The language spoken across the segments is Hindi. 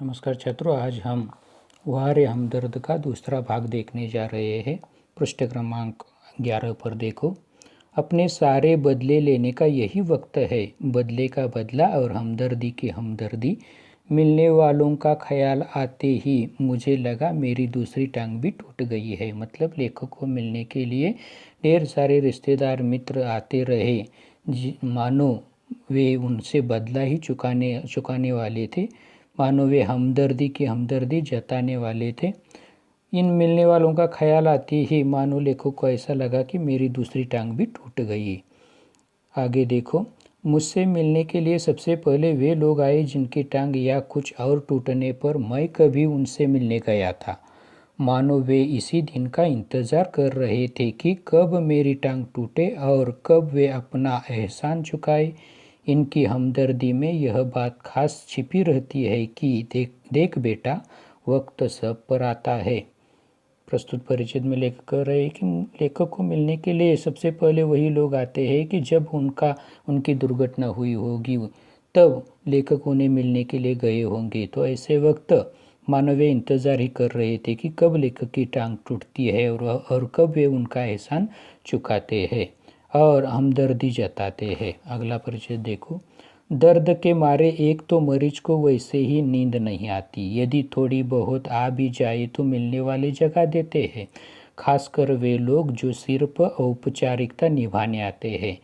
नमस्कार छात्रों, आज हम वारे हमदर्द का दूसरा भाग देखने जा रहे हैं। पृष्ठ क्रमांक 11 पर देखो। अपने सारे बदले लेने का यही वक्त है, बदले का बदला और हमदर्दी की हमदर्दी। मिलने वालों का ख्याल आते ही मुझे लगा मेरी दूसरी टांग भी टूट गई है। मतलब लेखक को मिलने के लिए ढेर सारे रिश्तेदार मित्र आते रहे, मानो वे उनसे बदला ही चुकाने वाले थे, मानो वे हमदर्दी की हमदर्दी जताने वाले थे। इन मिलने वालों का ख्याल आते ही मानो लेखक को ऐसा लगा कि मेरी दूसरी टांग भी टूट गई। आगे देखो। मुझसे मिलने के लिए सबसे पहले वे लोग आए जिनकी टांग या कुछ और टूटने पर मैं कभी उनसे मिलने गया था। मानो वे इसी दिन का इंतज़ार कर रहे थे कि कब मेरी टांग टूटे और कब वे अपना एहसान चुकाए। इनकी हमदर्दी में यह बात खास छिपी रहती है कि देख बेटा, वक्त सब पर आता है। प्रस्तुत परिचित में लेखक कह रहे हैं कि लेखक को मिलने के लिए सबसे पहले वही लोग आते हैं कि जब उनकी दुर्घटना हुई होगी, तब लेखक उन्हें मिलने के लिए गए होंगे। तो ऐसे वक्त मानो वे इंतज़ार ही कर रहे थे कि कब लेखक की टांग टूटती है और कब वे उनका एहसान चुकाते हैं और हमदर्दी जताते हैं। अगला परिचय देखो। दर्द के मारे एक तो मरीज को वैसे ही नींद नहीं आती, यदि थोड़ी बहुत आ भी जाए तो मिलने वाले जगा देते हैं, खासकर वे लोग जो सिर्फ औपचारिकता निभाने आते हैं।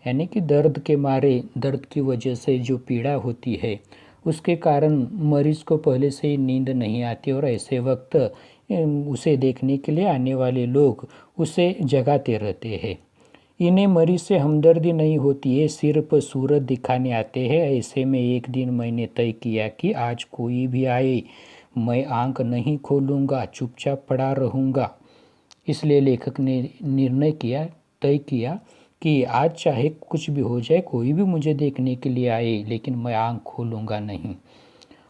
यानी कि दर्द के मारे, दर्द की वजह से जो पीड़ा होती है उसके कारण मरीज को पहले से ही नींद नहीं आती और ऐसे वक्त उसे देखने के लिए आने वाले लोग उसे जगाते रहते हैं। इन्हें मरीज से हमदर्दी नहीं होती है, सिर्फ सूरत दिखाने आते हैं। ऐसे में एक दिन मैंने तय किया कि आज कोई भी आए मैं आंख नहीं खोलूँगा, चुपचाप पड़ा रहूँगा। इसलिए लेखक ने तय किया कि आज चाहे कुछ भी हो जाए, कोई भी मुझे देखने के लिए आए, लेकिन मैं आंख खोलूँगा नहीं।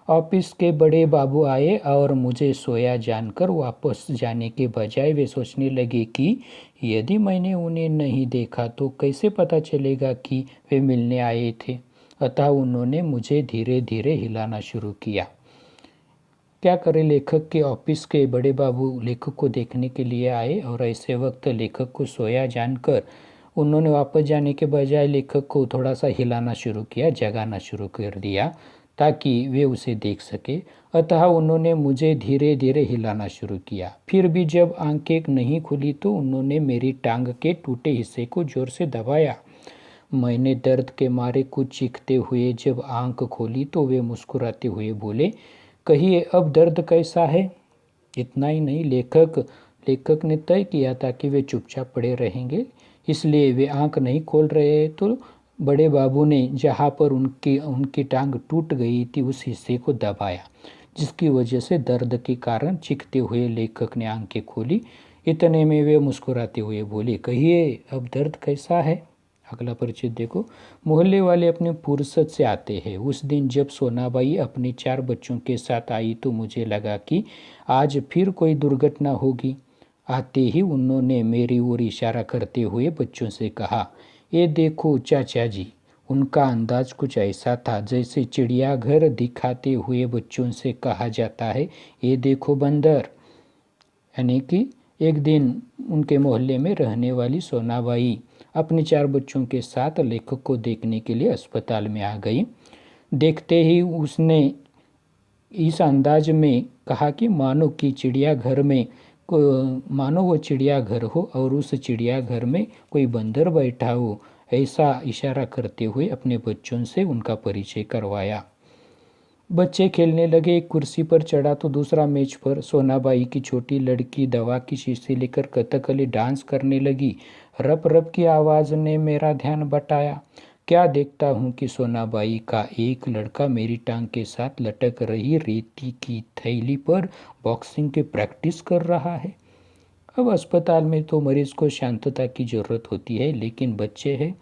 ऑफिस के बड़े बाबू आए और मुझे सोया जानकर वापस जाने के बजाय वे सोचने लगे कि यदि मैंने उन्हें नहीं देखा तो कैसे पता चलेगा कि वे मिलने आए थे। अतः उन्होंने मुझे धीरे धीरे हिलाना शुरू किया। क्या करे, लेखक के ऑफिस के बड़े बाबू लेखक को देखने के लिए आए और ऐसे वक्त लेखक को सोया जानकर उन्होंने वापस जाने के बजाय लेखक को थोड़ा सा हिलाना शुरू किया, जगाना शुरू कर दिया ताकि वे उसे देख सके। अतः उन्होंने मुझे धीरे धीरे हिलाना शुरू किया। फिर भी जब आंखें नहीं खुली तो उन्होंने मेरी टांग के टूटे हिस्से को जोर से दबाया। मैंने दर्द के मारे कुछ चीखते हुए जब आंख खोली तो वे मुस्कुराते हुए बोले, कहिए अब दर्द कैसा है। इतना ही नहीं, लेखक ने तय किया था कि वे चुपचाप पड़े रहेंगे, इसलिए वे आंख नहीं खोल रहे। तो बड़े बाबू ने जहाँ पर उनकी टांग टूट गई थी उस हिस्से को दबाया, जिसकी वजह से दर्द के कारण चीखते हुए लेखक ने आंखें खोली। इतने में वे मुस्कुराते हुए बोले, कहिए अब दर्द कैसा है। अगला परिचय देखो। मोहल्ले वाले अपने फुर्सत से आते हैं। उस दिन जब सोनाबाई अपने 4 बच्चों के साथ आई तो मुझे लगा कि आज फिर कोई दुर्घटना होगी। आते ही उन्होंने मेरी ओर इशारा करते हुए बच्चों से कहा, ये देखो चाचा जी। उनका अंदाज कुछ ऐसा था जैसे चिड़ियाघर दिखाते हुए बच्चों से कहा जाता है, ये देखो बंदर। यानी कि एक दिन उनके मोहल्ले में रहने वाली सोनाबाई अपने 4 बच्चों के साथ लेखक को देखने के लिए अस्पताल में आ गई। देखते ही उसने इस अंदाज में कहा कि मानो वो चिड़ियाघर हो और उस चिड़ियाघर में कोई बंदर बैठा हो, ऐसा इशारा करते हुए अपने बच्चों से उनका परिचय करवाया। बच्चे खेलने लगे, एक कुर्सी पर चढ़ा तो दूसरा मेज पर सोनाबाई की छोटी लड़की दवा की शीशी लेकर कथकली डांस करने लगी। रप रप की आवाज़ ने मेरा ध्यान बटाया। क्या देखता हूँ कि सोनाबाई का एक लड़का मेरी टांग के साथ लटक रही रेती की थैली पर बॉक्सिंग की प्रैक्टिस कर रहा है। अब अस्पताल में तो मरीज को शांतता की ज़रूरत होती है, लेकिन बच्चे हैं।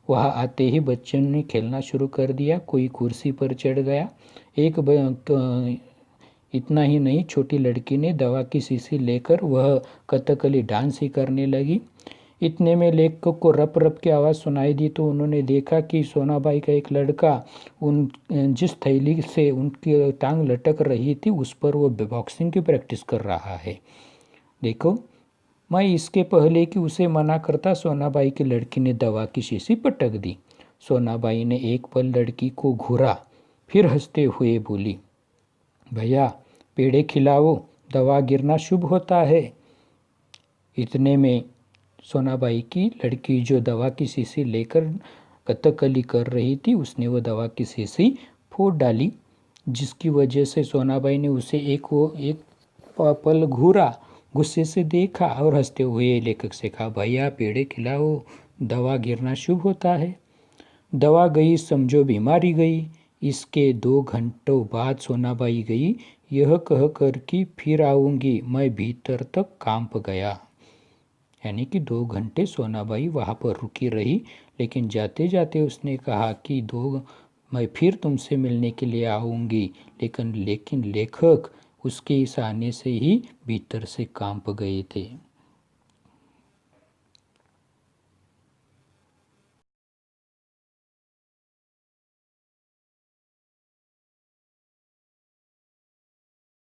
वहाँ आते ही बच्चों ने खेलना शुरू कर दिया। कोई कुर्सी पर चढ़ गया। इतना ही नहीं, छोटी लड़की ने दवा की शीशी लेकर वह कथकली डांस ही करने लगी। इतने में लेखक को रप रप की आवाज़ सुनाई दी तो उन्होंने देखा कि सोनाबाई का एक लड़का जिस थैली से उनकी टांग लटक रही थी उस पर वो बॉक्सिंग की प्रैक्टिस कर रहा है। देखो, मैं इसके पहले कि उसे मना करता, सोनाबाई की लड़की ने दवा की शीशी पटक दी। सोनाबाई ने एक पल लड़की को घूरा, फिर हंसते हुए बोली, भैया पेड़े खिलाओ, दवा गिरना शुभ होता है। इतने में सोनाबाई की लड़की जो दवा की शीशी लेकर कथकली कर रही थी, उसने वो दवा की शीशी फोड़ डाली, जिसकी वजह से सोनाबाई ने उसे एक पल घूरा, गुस्से से देखा और हंसते हुए लेखक से कहा, भैया पेड़े खिलाओ, दवा गिरना शुभ होता है। दवा गई समझो बीमारी गई। इसके 2 घंटों बाद सोनाबाई गई, यह कह कर कि फिर आऊँगी, मैं भीतर तक कांप गया। यानी कि 2 घंटे सोनाबाई वहाँ पर रुकी रही, लेकिन जाते जाते उसने कहा कि मैं फिर तुमसे मिलने के लिए आऊँगी, लेकिन लेखक उसके इस आने से ही भीतर से कांप गए थे।